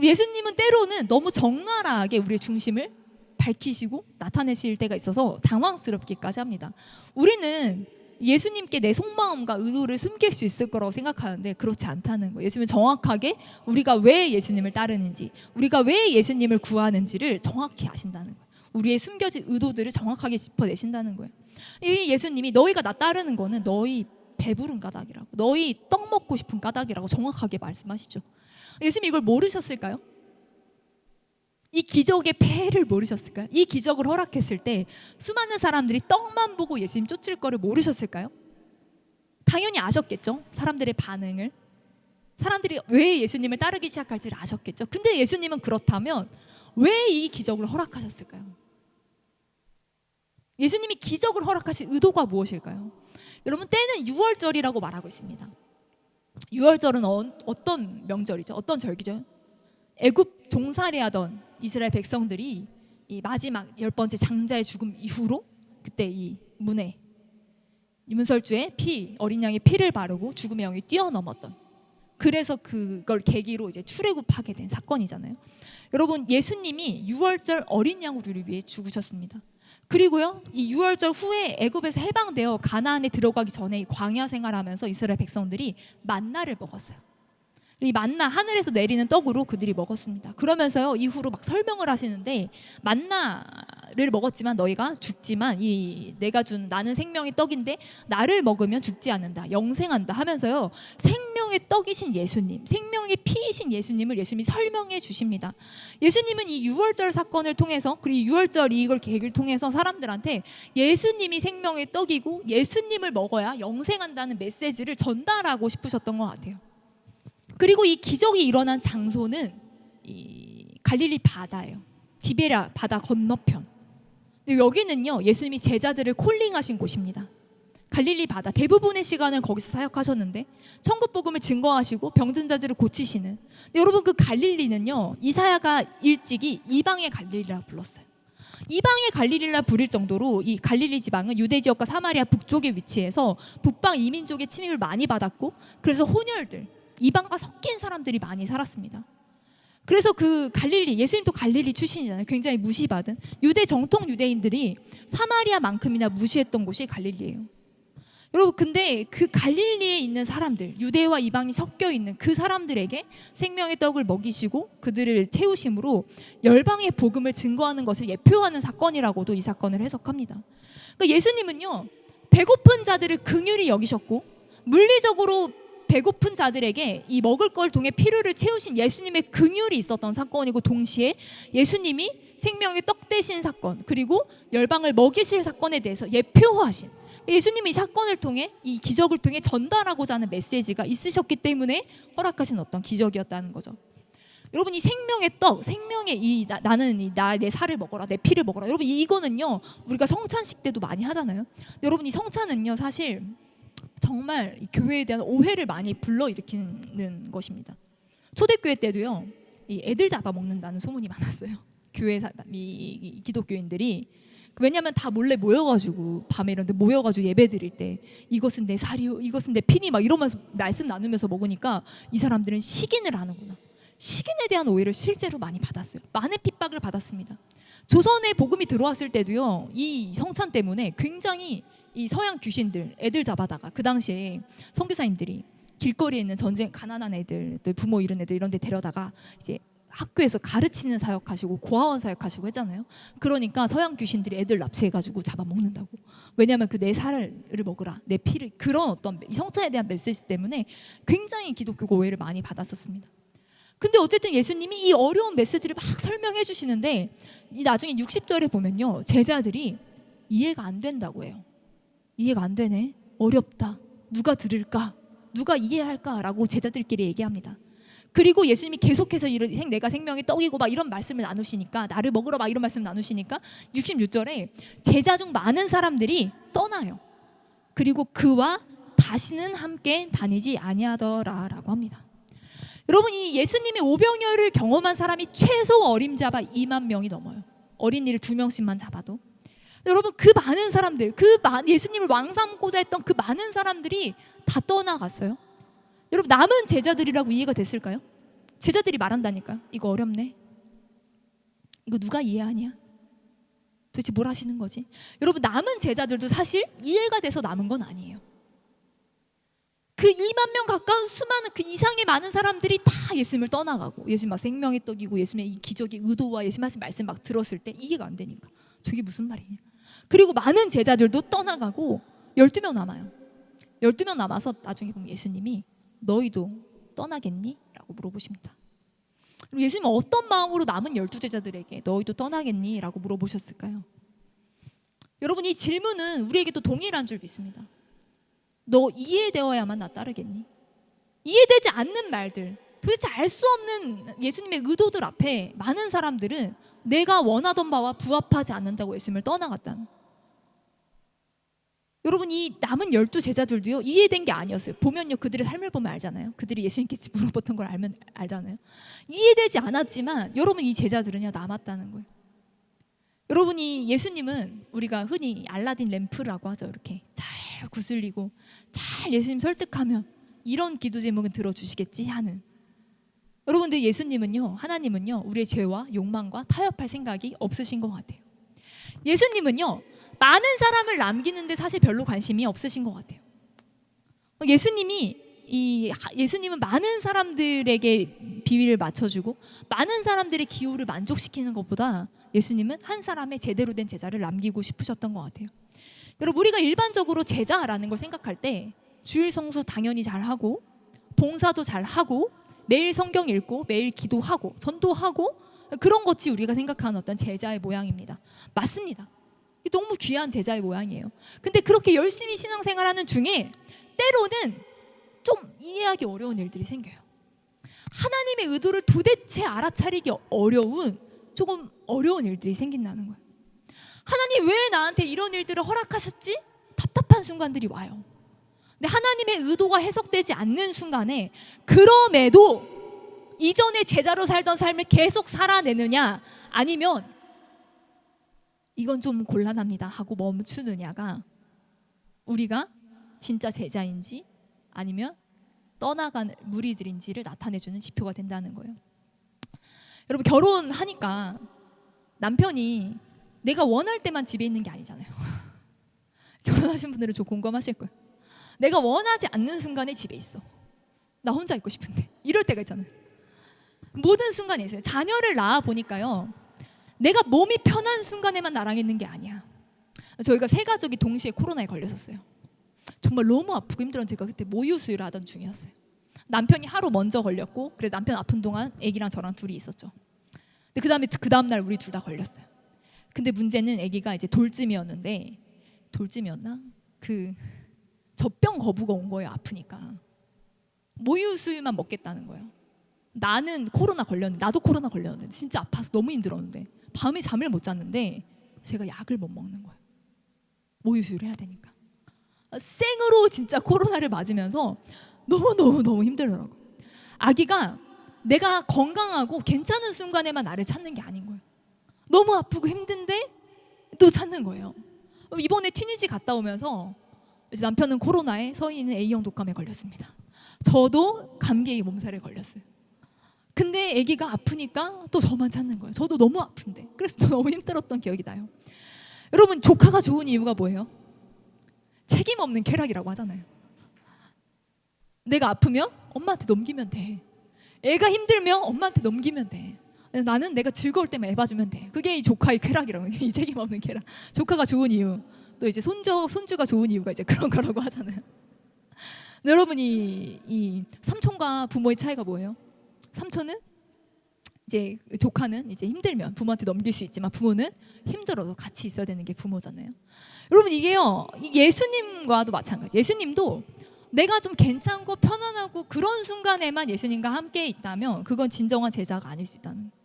예수님은 때로는 너무 적나라하게 우리의 중심을 밝히시고 나타내실 때가 있어서 당황스럽기까지 합니다. 우리는 예수님께 내 속마음과 의도를 숨길 수 있을 거라고 생각하는데 그렇지 않다는 거예요. 예수님은 정확하게 우리가 왜 예수님을 따르는지 우리가 왜 예수님을 구하는지를 정확히 아신다는 거예요. 우리의 숨겨진 의도들을 정확하게 짚어내신다는 거예요. 이 예수님이 너희가 나 따르는 거는 너희 배부른 까닭이라고 너희 떡 먹고 싶은 까닭이라고 정확하게 말씀하시죠. 예수님이 이걸 모르셨을까요? 이 기적의 폐해를 모르셨을까요? 이 기적을 허락했을 때 수많은 사람들이 떡만 보고 예수님 쫓을 거를 모르셨을까요? 당연히 아셨겠죠. 사람들의 반응을 사람들이 왜 예수님을 따르기 시작할지를 아셨겠죠. 근데 예수님은 그렇다면 왜 이 기적을 허락하셨을까요? 예수님이 기적을 허락하신 의도가 무엇일까요? 여러분 때는 6월절이라고 말하고 있습니다. 6월절은 어떤 명절이죠? 어떤 절기죠? 애굽 종살이하던 이스라엘 백성들이 이 마지막 10번째 장자의 죽음 이후로 그때 이 문에 이 문설주에 어린 양의 피를 바르고 죽음의 영이 뛰어넘었던, 그래서 그걸 계기로 이제 출애굽하게 된 사건이잖아요. 여러분, 예수님이 유월절 어린 양 우리를 위해 죽으셨습니다. 그리고요, 이 유월절 후에 애굽에서 해방되어 가나안에 들어가기 전에 이 광야 생활하면서 이스라엘 백성들이 만나를 먹었어요. 이 만나, 하늘에서 내리는 떡으로 그들이 먹었습니다. 그러면서요, 이후로 막 설명을 하시는데, 만나를 먹었지만 너희가 죽지만 이 내가 준 나는 생명의 떡인데 나를 먹으면 죽지 않는다, 영생한다 하면서요, 생명의 떡이신 예수님, 생명의 피이신 예수님을 예수님이 설명해 주십니다. 예수님은 이 유월절 사건을 통해서, 그리고 유월절 이걸 계획을 통해서 사람들한테 예수님이 생명의 떡이고 예수님을 먹어야 영생한다는 메시지를 전달하고 싶으셨던 것 같아요. 그리고 이 기적이 일어난 장소는 이 갈릴리 바다예요. 디베랴 바다 건너편. 근데 여기는요, 예수님이 제자들을 콜링하신 곳입니다. 갈릴리 바다, 대부분의 시간을 거기서 사역하셨는데 천국 복음을 증거하시고 병든 자들을 고치시는. 근데 여러분, 그 갈릴리는요, 이사야가 일찍이 이방의 갈릴리라 불렀어요. 이방의 갈릴리라 부를 정도로 이 갈릴리 지방은 유대 지역과 사마리아 북쪽에 위치해서 북방 이민족의 침입을 많이 받았고, 그래서 혼혈들, 이방과 섞인 사람들이 많이 살았습니다. 그래서 그 갈릴리, 예수님도 갈릴리 출신이잖아요. 굉장히 무시받은 유대 정통 유대인들이 사마리아만큼이나 무시했던 곳이 갈릴리예요. 여러분, 근데 그 갈릴리에 있는 사람들, 유대와 이방이 섞여 있는 그 사람들에게 생명의 떡을 먹이시고 그들을 채우심으로 열방의 복음을 증거하는 것을 예표하는 사건이라고도 이 사건을 해석합니다. 그러니까 예수님은요, 배고픈 자들을 긍휼히 여기셨고, 물리적으로 배고픈 자들에게 이 먹을 걸 통해 필요를 채우신 예수님의 긍휼이 있었던 사건이고, 동시에 예수님이 생명의 떡 되신 사건, 그리고 열방을 먹이실 사건에 대해서 예표하신, 예수님이 이 사건을 통해, 이 기적을 통해 전달하고자 하는 메시지가 있으셨기 때문에 허락하신 어떤 기적이었다는 거죠. 여러분, 이 생명의 떡, 생명의 나는 내 살을 먹어라, 내 피를 먹어라. 여러분, 이거는요, 우리가 성찬식 때도 많이 하잖아요. 여러분, 이 성찬은요, 사실 정말 교회에 대한 오해를 많이 불러일으키는 것입니다. 초대교회 때도요, 이 애들 잡아먹는다는 소문이 많았어요. 교회 이 기독교인들이. 왜냐하면 다 몰래 모여가지고 밤에 이런데 모여가지고 예배 드릴 때 이것은 내 살이요, 이것은 내 피니 막 이러면서 말씀 나누면서 먹으니까 이 사람들은 식인을 하는구나, 식인에 대한 오해를 실제로 많이 받았어요. 많은 핍박을 받았습니다. 조선에 복음이 들어왔을 때도요, 이 성찬 때문에 굉장히 이 서양 귀신들 애들 잡아다가, 그 당시에 선교사님들이 길거리에 있는 전쟁 가난한 애들, 부모 잃은 애들 이런 데 데려다가 이제 학교에서 가르치는 사역하시고 고아원 사역하시고 했잖아요. 그러니까 서양 귀신들이 애들 납치해가지고 잡아먹는다고. 왜냐하면 그 내 살을 먹으라, 내 피를, 그런 어떤 이 성찬에 대한 메시지 때문에 굉장히 기독교 오해를 많이 받았었습니다. 근데 어쨌든 예수님이 이 어려운 메시지를 막 설명해 주시는데, 이 나중에 60절에 보면요, 제자들이 이해가 안 된다고 해요. 이해가 안 되네, 어렵다, 누가 들을까, 누가 이해할까라고 제자들끼리 얘기합니다. 그리고 예수님이 계속해서 내가 생명의 떡이고 막 이런 말씀을 나누시니까, 나를 먹으러 막 이런 말씀을 나누시니까 66절에 제자 중 많은 사람들이 떠나요. 그리고 그와 다시는 함께 다니지 아니하더라라고 합니다. 여러분, 이 예수님의 오병이어를 경험한 사람이 최소 어림잡아 2만 명이 넘어요. 어린이를 2명씩만 잡아도. 여러분, 그 많은 사람들, 예수님을 왕 삼고자 했던 그 많은 사람들이 다 떠나갔어요. 여러분, 남은 제자들이라고 이해가 됐을까요? 제자들이 말한다니까요. 이거 어렵네, 이거 누가 이해하냐, 도대체 뭘 하시는 거지? 여러분, 남은 제자들도 사실 이해가 돼서 남은 건 아니에요. 그 2만 명 가까운 수많은 그 이상의 많은 사람들이 다 예수님을 떠나가고, 예수님 막 생명의 떡이고 예수님의 이 기적의 의도와 예수님 하신 말씀 막 들었을 때 이해가 안 되니까 저게 무슨 말이냐. 그리고 많은 제자들도 떠나가고 12명 남아요. 12명 남아서 나중에 보면 예수님이 너희도 떠나겠니? 라고 물어보십니다. 그럼 예수님은 어떤 마음으로 남은 12제자들에게 너희도 떠나겠니? 라고 물어보셨을까요? 여러분, 이 질문은 우리에게도 동일한 줄 믿습니다. 너 이해되어야만 나 따르겠니? 이해되지 않는 말들, 도대체 알 수 없는 예수님의 의도들 앞에 많은 사람들은 내가 원하던 바와 부합하지 않는다고 예수님을 떠나갔다는. 여러분 이 남은 12제자들도요 이해된 게 아니었어요. 보면요 그들의 삶을 보면 알잖아요. 그들이 예수님께 물어봤던 걸 알면 알잖아요. 이해되지 않았지만 여러분 이 제자들은요 남았다는 거예요. 여러분이 예수님은 우리가 흔히 알라딘 램프라고 하죠. 이렇게 잘 구슬리고 잘 예수님 설득하면 이런 기도 제목은 들어주시겠지 하는. 여러분들 예수님은요 하나님은요 우리의 죄와 욕망과 타협할 생각이 없으신 것 같아요. 예수님은요 많은 사람을 남기는데 사실 별로 관심이 없으신 것 같아요. 예수님은 많은 사람들에게 비위를 맞춰주고 많은 사람들의 기호를 만족시키는 것보다 예수님은 한 사람의 제대로 된 제자를 남기고 싶으셨던 것 같아요. 여러분 우리가 일반적으로 제자라는 걸 생각할 때 주일 성수 당연히 잘하고 봉사도 잘하고 매일 성경 읽고 매일 기도하고 전도하고 그런 것이 우리가 생각하는 어떤 제자의 모양입니다. 맞습니다. 너무 귀한 제자의 모양이에요. 근데 그렇게 열심히 신앙생활하는 중에 때로는 좀 이해하기 어려운 일들이 생겨요. 하나님의 의도를 도대체 알아차리기 어려운 조금 어려운 일들이 생긴다는 거예요. 하나님 왜 나한테 이런 일들을 허락하셨지? 답답한 순간들이 와요. 근데 하나님의 의도가 해석되지 않는 순간에 그럼에도 이전에 제자로 살던 삶을 계속 살아내느냐 아니면 이건 좀 곤란합니다 하고 멈추느냐가 우리가 진짜 제자인지 아니면 떠나간 무리들인지를 나타내주는 지표가 된다는 거예요. 여러분 결혼하니까 남편이 내가 원할 때만 집에 있는 게 아니잖아요. 결혼하신 분들은 좀 공감하실 거예요. 내가 원하지 않는 순간에 집에 있어. 나 혼자 있고 싶은데 이럴 때가 있잖아요. 모든 순간에 있어요. 자녀를 낳아 보니까요 내가 몸이 편한 순간에만 나랑 있는 게 아니야. 저희가 세 가족이 동시에 코로나에 걸렸었어요. 정말 너무 아프고 힘들었는데 제가 그때 모유 수유를 하던 중이었어요. 남편이 하루 먼저 걸렸고 그래서 남편 아픈 동안 아기랑 저랑 둘이 있었죠. 근데 그 다음 날 우리 둘 다 걸렸어요. 근데 문제는 아기가 이제 돌쯤이었는데 돌쯤이었나? 그 젖병 거부가 온 거예요. 아프니까 모유 수유만 먹겠다는 거예요. 나도 코로나 걸렸는데 진짜 아파서 너무 힘들었는데 밤에 잠을 못 잤는데 제가 약을 못 먹는 거예요. 모유 수유를 해야 되니까 생으로 진짜 코로나를 맞으면서 너무 힘들더라고요. 아기가 내가 건강하고 괜찮은 순간에만 나를 찾는 게 아닌 거예요. 너무 아프고 힘든데 또 찾는 거예요. 이번에 튀니지 갔다 오면서 이제 남편은 코로나에, 서희는 A형 독감에 걸렸습니다. 저도 감기에 몸살에 걸렸어요. 근데 아기가 아프니까 또 저만 찾는 거예요. 저도 너무 아픈데. 그래서 저 너무 힘들었던 기억이 나요. 여러분 조카가 좋은 이유가 뭐예요? 책임 없는 쾌락이라고 하잖아요. 내가 아프면 엄마한테 넘기면 돼. 애가 힘들면 엄마한테 넘기면 돼. 나는 내가 즐거울 때만 애 봐주면 돼. 그게 이 조카의 쾌락이라고. 이 책임 없는 쾌락. 조카가 좋은 이유. 또 이제 손주가 좋은 이유가 이제 그런 거라고 하잖아요. 여러분이 이 삼촌과 부모의 차이가 뭐예요? 삼촌은 이제 조카는 이제 힘들면 부모한테 넘길 수 있지만 부모는 힘들어도 같이 있어야 되는 게 부모잖아요. 여러분 이게요 예수님과도 마찬가지. 예수님도 내가 좀 괜찮고 편안하고 그런 순간에만 예수님과 함께 있다면 그건 진정한 제자가 아닐 수 있다는 거예요.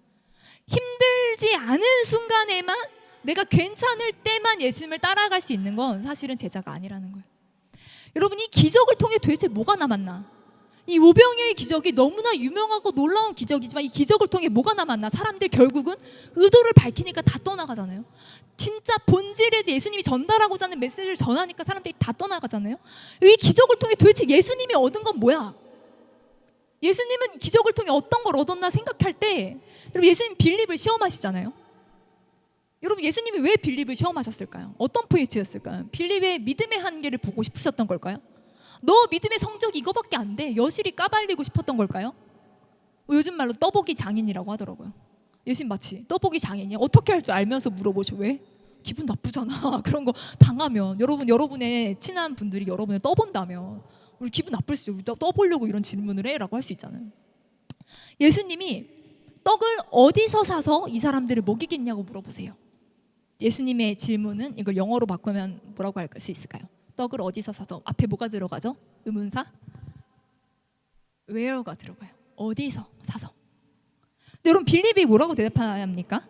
힘들지 않은 순간에만 내가 괜찮을 때만 예수님을 따라갈 수 있는 건 사실은 제자가 아니라는 거예요. 여러분 이 기적을 통해 도대체 뭐가 남았나? 이 오병이어의 기적이 너무나 유명하고 놀라운 기적이지만 이 기적을 통해 뭐가 남았나? 사람들 결국은 의도를 밝히니까 다 떠나가잖아요. 진짜 본질에 예수님이 전달하고자 하는 메시지를 전하니까 사람들이 다 떠나가잖아요. 이 기적을 통해 도대체 예수님이 얻은 건 뭐야? 예수님은 기적을 통해 어떤 걸 얻었나 생각할 때 여러분 예수님 빌립을 시험하시잖아요. 여러분 예수님이 왜 빌립을 시험하셨을까요? 어떤 포인트였을까요? 빌립의 믿음의 한계를 보고 싶으셨던 걸까요? 너 믿음의 성적이 이거밖에 안 돼. 여실히 까발리고 싶었던 걸까요? 요즘 말로 떠보기 장인이라고 하더라고요. 예수님 마치 떠보기 장인이야. 어떻게 할 줄 알면서 물어보죠. 왜? 기분 나쁘잖아. 그런 거 당하면 여러분의 친한 분들이 여러분을 떠본다면 우리 기분 나쁠 수 있죠. 떠보려고 이런 질문을 해? 라고 할 수 있잖아요. 예수님이 떡을 어디서 사서 이 사람들을 먹이겠냐고 물어보세요. 예수님의 질문은 이걸 영어로 바꾸면 뭐라고 할 수 있을까요? 떡을 어디서 사서, 앞에 뭐가 들어가죠? 의문사? where가 들어가요. 어디서 사서. 근데 여러분 빌립이 뭐라고 대답합니까?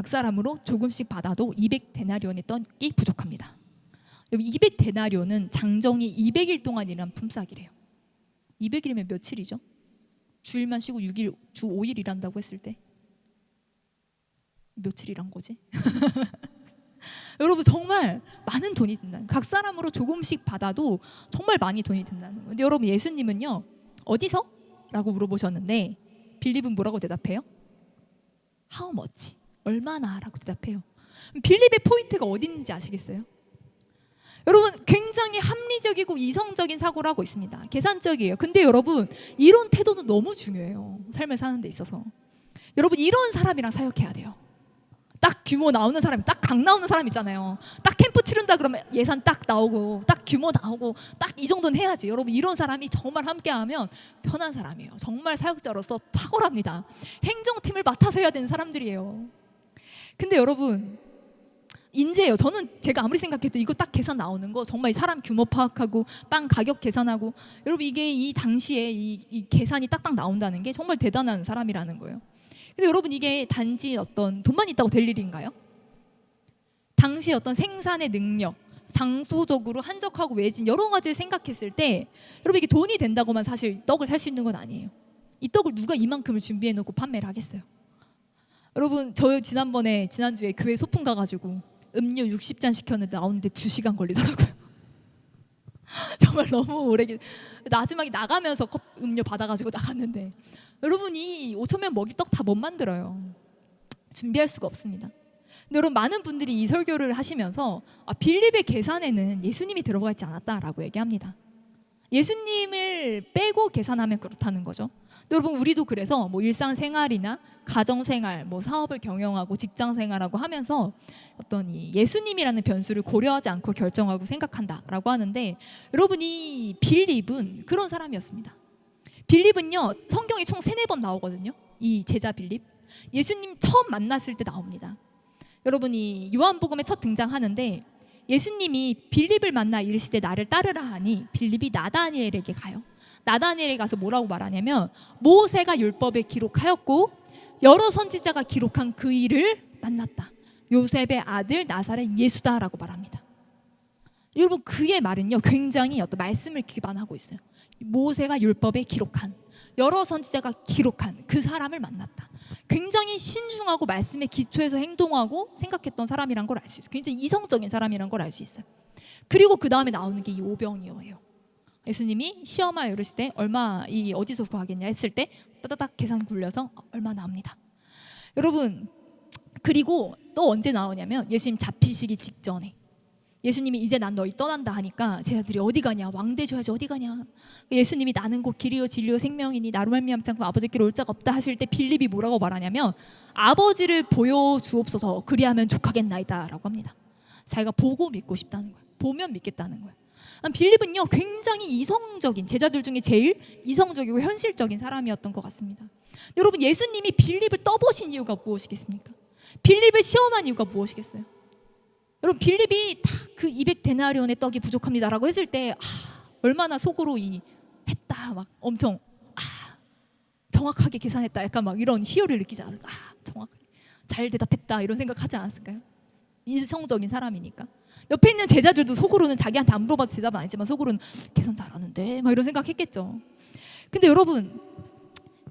각 사람으로 조금씩 받아도 200데나리온의 떡이 부족합니다. 여러분 200데나리온은 장정이 200일 동안 일한 품삯이래요. 200일이면 며칠이죠? 주일만 쉬고 6일, 주 5일 일한다고 했을 때 며칠 일한 거지? 여러분 정말 많은 돈이 든다는, 각 사람으로 조금씩 받아도 정말 많이 돈이 든다는 거예요. 근데 여러분 예수님은요 어디서? 라고 물어보셨는데 빌립은 뭐라고 대답해요? How much? 얼마나? 라고 대답해요. 빌립의 포인트가 어디 있는지 아시겠어요? 여러분 굉장히 합리적이고 이성적인 사고를 하고 있습니다. 계산적이에요. 근데 여러분 이런 태도는 너무 중요해요. 삶을 사는 데 있어서. 여러분 이런 사람이랑 사역해야 돼요. 딱 규모 나오는 사람, 딱 각 나오는 사람 있잖아요. 딱 캠프 치른다 그러면 예산 딱 나오고 딱 규모 나오고 딱 이 정도는 해야지. 여러분 이런 사람이 정말 함께하면 편한 사람이에요. 정말 사역자로서 탁월합니다. 행정팀을 맡아서 해야 되는 사람들이에요. 근데 여러분 인재예요. 저는 제가 아무리 생각해도 이거 딱 계산 나오는 거 정말 사람 규모 파악하고 빵 가격 계산하고, 여러분 이게 이 당시에 이 계산이 딱딱 나온다는 게 정말 대단한 사람이라는 거예요. 근데 여러분 이게 단지 어떤 돈만 있다고 될 일인가요? 당시 어떤 생산의 능력, 장소적으로 한적하고 외진 여러 가지를 생각했을 때 여러분 이게 돈이 된다고만 사실 떡을 살 수 있는 건 아니에요. 이 떡을 누가 이만큼을 준비해 놓고 판매를 하겠어요? 여러분 저 지난주에 교회 소풍 가가지고 음료 60잔 시켰는데 나오는데 2시간 걸리더라고요. 정말 너무 오래 마지막에 나가면서 음료 받아가지고 나갔는데, 여러분이 5,000명 먹일 떡 다 못 만들어요. 준비할 수가 없습니다. 근데 여러분 많은 분들이 이 설교를 하시면서 빌립의 계산에는 예수님이 들어가 있지 않았다라고 얘기합니다. 예수님을 빼고 계산하면 그렇다는 거죠. 여러분 우리도 그래서 뭐 일상생활이나 가정생활, 뭐 사업을 경영하고 직장생활하고 하면서 어떤 이 예수님이라는 변수를 고려하지 않고 결정하고 생각한다라고 하는데, 여러분 이 빌립은 그런 사람이었습니다. 빌립은요 성경에 총 3-4번 나오거든요. 이 제자 빌립 예수님 처음 만났을 때 나옵니다. 여러분이 요한복음에 첫 등장하는데 예수님이 빌립을 만나 이르시되 나를 따르라 하니 빌립이 나다니엘에게 가요. 나다니엘에 가서 뭐라고 말하냐면 모세가 율법에 기록하였고 여러 선지자가 기록한 그 일을 만났다. 요셉의 아들 나사렛 예수다라고 말합니다. 여러분 그의 말은요 굉장히 어떤 말씀을 기반하고 있어요. 모세가 율법에 기록한, 여러 선지자가 기록한 그 사람을 만났다. 굉장히 신중하고 말씀에 기초해서 행동하고 생각했던 사람이란 걸 알 수 있어요. 굉장히 이성적인 사람이란 걸 알 수 있어요. 그리고 그 다음에 나오는 게 이 오병이어예요. 예수님이 시험하여 이르시되 얼마 이 어디서 구하겠냐 했을 때 따다닥 계산 굴려서 얼마 나옵니다. 여러분 그리고 또 언제 나오냐면 예수님 잡히시기 직전에 예수님이 이제 난 너희 떠난다 하니까 제자들이 어디 가냐, 왕 되셔야지 어디 가냐. 예수님이 나는 곧 길이요 진리요 생명이니 나로 말미암지 않고 아버지께로 올 자가 없다 하실 때 빌립이 뭐라고 말하냐면 아버지를 보여주옵소서 그리하면 족하겠나이다 라고 합니다. 자기가 보고 믿고 싶다는 거예요. 보면 믿겠다는 거예요. 빌립은요 굉장히 이성적인, 제자들 중에 제일 이성적이고 현실적인 사람이었던 것 같습니다. 여러분 예수님이 빌립을 떠보신 이유가 무엇이겠습니까? 빌립을 시험한 이유가 무엇이겠어요? 여러분 빌립이 딱 그 200데나리온의 떡이 부족합니다라고 했을 때 얼마나 속으로 했다 막 엄청 정확하게 계산했다 약간 막 이런 희열을 느끼지 않을까? 정확하게 잘 대답했다 이런 생각하지 않았을까요? 이성적인 사람이니까. 옆에 있는 제자들도 속으로는 자기한테 안 물어봐서 대답은 아니지만 속으로는 계산 잘하는데 막 이런 생각했겠죠. 근데 여러분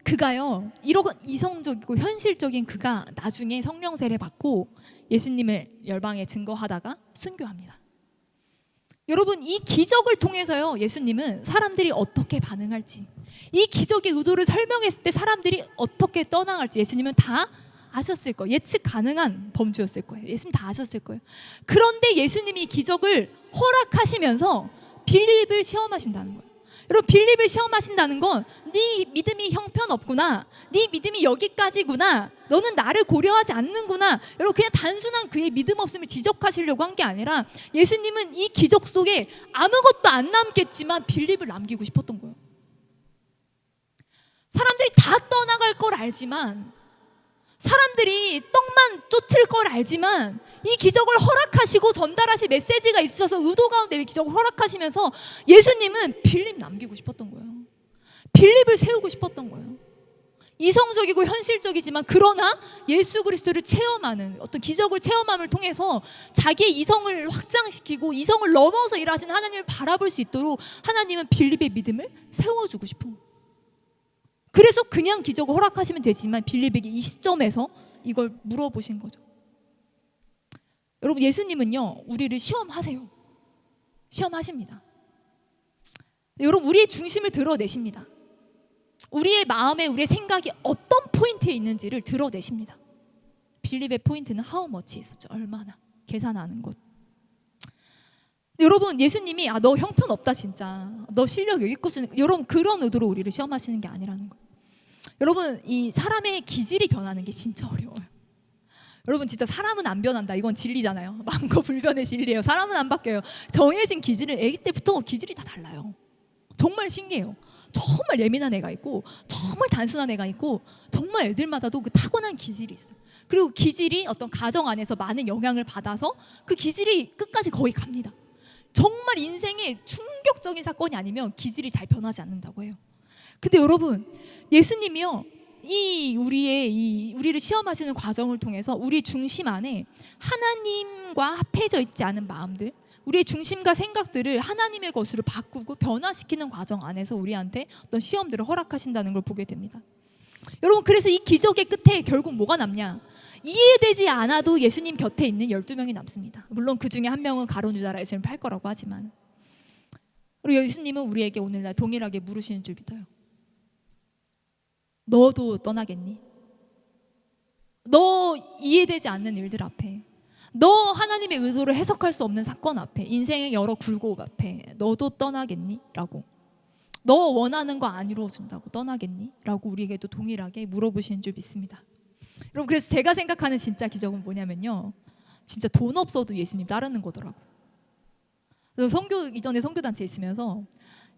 그가요 이런 이성적이고 현실적인 그가 나중에 성령 세례 받고 예수님을 열방에 증거하다가 순교합니다. 여러분 이 기적을 통해서요 예수님은 사람들이 어떻게 반응할지, 이 기적의 의도를 설명했을 때 사람들이 어떻게 떠나갈지 예수님은 다 아셨을 거예요. 예측 가능한 범주였을 거예요. 예수님 다 아셨을 거예요. 그런데 예수님이 기적을 허락하시면서 빌립을 시험하신다는 거예요. 여러분 빌립을 시험하신다는 건 네 믿음이 형편없구나, 네 믿음이 여기까지구나, 너는 나를 고려하지 않는구나, 여러분 그냥 단순한 그의 믿음 없음을 지적하시려고 한 게 아니라 예수님은 이 기적 속에 아무것도 안 남겠지만 빌립을 남기고 싶었던 거예요. 사람들이 다 떠나갈 걸 알지만, 사람들이 떡만 쫓을 걸 알지만 이 기적을 허락하시고 전달하실 메시지가 있으셔서 의도 가운데 이 기적을 허락하시면서 예수님은 빌립 남기고 싶었던 거예요. 빌립을 세우고 싶었던 거예요. 이성적이고 현실적이지만 그러나 예수 그리스도를 체험하는 어떤 기적을 체험함을 통해서 자기의 이성을 확장시키고 이성을 넘어서 일하신 하나님을 바라볼 수 있도록 하나님은 빌립의 믿음을 세워주고 싶은 거예요. 그래서 그냥 기적을 허락하시면 되지만 빌립에게 이 시점에서 이걸 물어보신 거죠. 여러분, 예수님은요 우리를 시험하세요. 시험하십니다. 여러분, 우리의 중심을 드러내십니다. 우리의 마음에 우리의 생각이 어떤 포인트에 있는지를 드러내십니다. 빌립의 포인트는 how much에 있었죠. 얼마나 계산하는 것. 여러분, 예수님이 너 형편없다 진짜, 너 실력 여기 있거든, 여러분 그런 의도로 우리를 시험하시는 게 아니라는 거예요. 여러분, 이 사람의 기질이 변하는 게 진짜 어려워요. 여러분, 진짜 사람은 안 변한다, 이건 진리잖아요. 마음과 불변의 진리예요. 사람은 안 바뀌어요. 정해진 기질은 아기 때부터 기질이 다 달라요. 정말 신기해요. 정말 예민한 애가 있고 정말 단순한 애가 있고 정말 애들마다도 그 타고난 기질이 있어요. 그리고 기질이 어떤 가정 안에서 많은 영향을 받아서 그 기질이 끝까지 거의 갑니다. 정말 인생의 충격적인 사건이 아니면 기질이 잘 변하지 않는다고 해요. 근데 여러분, 예수님이요 우리를 시험하시는 과정을 통해서 우리 중심 안에 하나님과 합해져 있지 않은 마음들, 우리의 중심과 생각들을 하나님의 것으로 바꾸고 변화시키는 과정 안에서 우리한테 어떤 시험들을 허락하신다는 걸 보게 됩니다. 여러분, 그래서 이 기적의 끝에 결국 뭐가 남냐? 이해되지 않아도 예수님 곁에 있는 12명이 남습니다. 물론 그 중에 한 명은 가룟 유다라 예수님을 팔 거라고 하지만, 그리고 예수님은 우리에게 오늘날 동일하게 물으시는 줄 믿어요. 너도 떠나겠니? 너 이해되지 않는 일들 앞에, 너 하나님의 의도를 해석할 수 없는 사건 앞에, 인생의 여러 굴곡 앞에 너도 떠나겠니? 라고, 너 원하는 거 안 이루어준다고 떠나겠니? 라고 우리에게도 동일하게 물어보시는 줄 믿습니다. 여러분, 그래서 제가 생각하는 진짜 기적은 뭐냐면요, 진짜 돈 없어도 예수님 따르는 거더라고요. 그래서 이전에 선교단체에 있으면서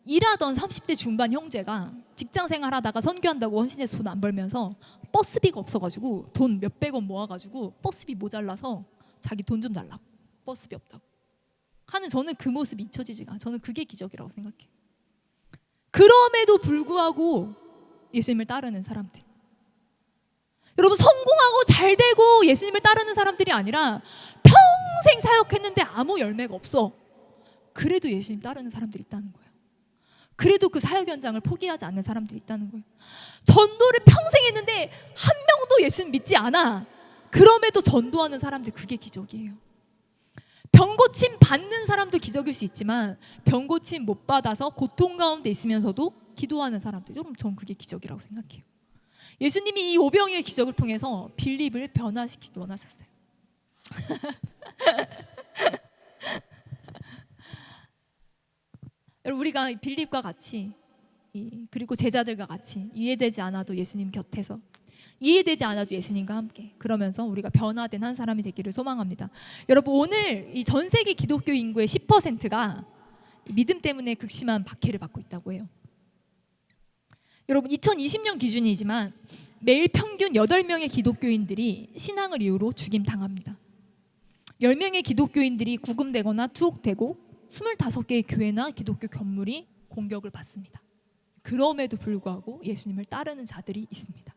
일하던 30대 중반 형제가 직장생활 하다가 선교한다고 헌신해서 돈 안 벌면서 버스비가 없어가지고 돈 몇백 원 모아가지고 버스비 모자라서 자기 돈 좀 달라고, 버스비 없다고 하는, 저는 그 모습이 잊혀지지가 않아요. 저는 그게 기적이라고 생각해요. 그럼에도 불구하고 예수님을 따르는 사람들, 여러분, 성공하고 잘되고 예수님을 따르는 사람들이 아니라 평생 사역했는데 아무 열매가 없어. 그래도 예수님 따르는 사람들이 있다는 거예요. 그래도 그 사역 현장을 포기하지 않는 사람들이 있다는 거예요. 전도를 평생 했는데 한 명도 예수님 믿지 않아. 그럼에도 전도하는 사람들, 그게 기적이에요. 병 고침 받는 사람도 기적일 수 있지만 병 고침 못 받아서 고통 가운데 있으면서도 기도하는 사람들, 여러분, 전 그게 기적이라고 생각해요. 예수님이 이 오병이의 기적을 통해서 빌립을 변화시키기 원하셨어요. 여러분, 우리가 빌립과 같이, 그리고 제자들과 같이 이해되지 않아도 예수님 곁에서, 이해되지 않아도 예수님과 함께, 그러면서 우리가 변화된 한 사람이 되기를 소망합니다. 여러분, 오늘 이 전 세계 기독교 인구의 10%가 믿음 때문에 극심한 박해를 받고 있다고 해요. 여러분, 2020년 기준이지만 매일 평균 8명의 기독교인들이 신앙을 이유로 죽임 당합니다. 10명의 기독교인들이 구금되거나 투옥되고 25개의 교회나 기독교 건물이 공격을 받습니다. 그럼에도 불구하고 예수님을 따르는 자들이 있습니다.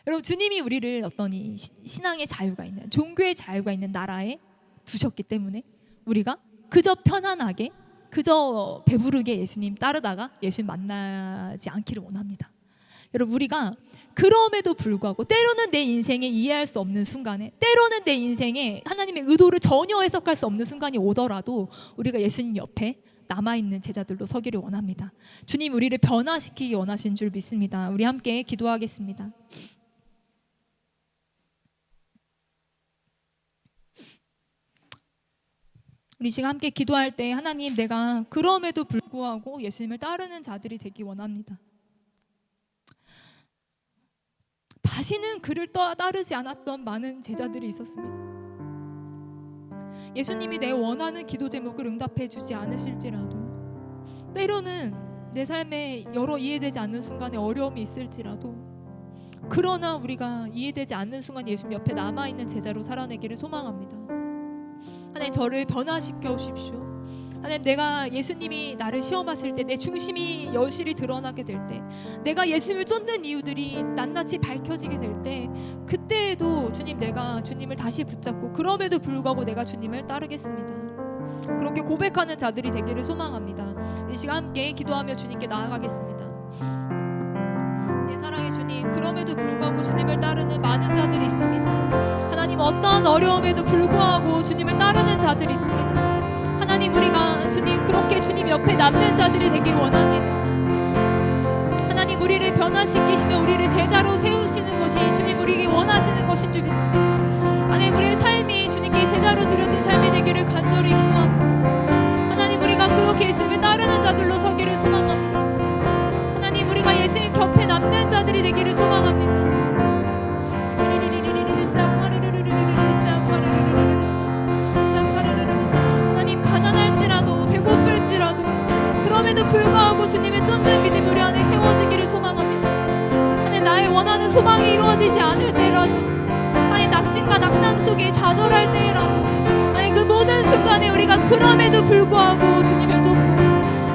여러분, 주님이 우리를 어떤 이 신앙의 자유가 있는, 종교의 자유가 있는 나라에 두셨기 때문에 우리가 그저 편안하게, 그저 배부르게 예수님 따르다가 예수님 만나지 않기를 원합니다. 여러분, 우리가 그럼에도 불구하고 때로는 내 인생에 이해할 수 없는 순간에, 때로는 내 인생에 하나님의 의도를 전혀 해석할 수 없는 순간이 오더라도 우리가 예수님 옆에 남아있는 제자들로 서기를 원합니다. 주님, 우리를 변화시키기 원하신 줄 믿습니다. 우리 함께 기도하겠습니다. 우리 지금 함께 기도할 때, 하나님, 내가 그럼에도 불구하고 예수님을 따르는 자들이 되기 원합니다. 다시는 그를 따르지 않았던 많은 제자들이 있었습니다. 예수님이 내 원하는 기도 제목을 응답해 주지 않으실지라도, 때로는 내 삶에 여러 이해되지 않는 순간에 어려움이 있을지라도, 그러나 우리가 이해되지 않는 순간 예수님 옆에 남아있는 제자로 살아내기를 소망합니다. 하나님, 저를 변화시켜 주십시오. 하나님, 내가 예수님이 나를 시험하실 때 내 중심이 여실히 드러나게 될 때, 내가 예수님을 쫓는 이유들이 낱낱이 밝혀지게 될 때, 그때에도 주님, 내가 주님을 다시 붙잡고 그럼에도 불구하고 내가 주님을 따르겠습니다. 그렇게 고백하는 자들이 되기를 소망합니다. 이 시간 함께 기도하며 주님께 나아가겠습니다. 내 사랑의 주님, 그럼에도 불구하고 주님을 따르는 많은 자들이 있습니다. 하나님, 어떤 어려움에도 불구하고 주님을 따르는 자들이 있습니다. 하나님, 우리가 주님, 그렇게 주님 옆에 남는 자들이 되길 원합니다. 하나님, 우리를 변화시키시며 우리를 제자로 세우시는 것이 주님 우리에게 원하시는 것인 줄 믿습니다. 하나님, 우리의 삶이 주님께 제자로 드려진 삶이 되기를 간절히 기도합니다. 하나님, 우리가 그렇게 예수님을 따르는 자들로 서기를 소망합니다. 하나님, 우리가 예수님 곁에 남는 자들이 되기를 소망합니다. 하나님, 가난할지라도 배고플지라도 그럼에도 불구하고 주님의 쫓는 믿음 우리 안에 세워지기를 소망합니다. 하나님, 나의 원하는 소망이 이루어지지 않을 때라도, 하나님, 낙심과 낙담 속에 좌절할 때라도, 하나님, 그 모든 순간에 우리가 그럼에도 불구하고 주님을 쫓고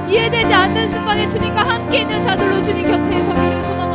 이해되지 않는 순간에 주님과 함께 있는 자들로 주님 곁에 서기를 소망합니다.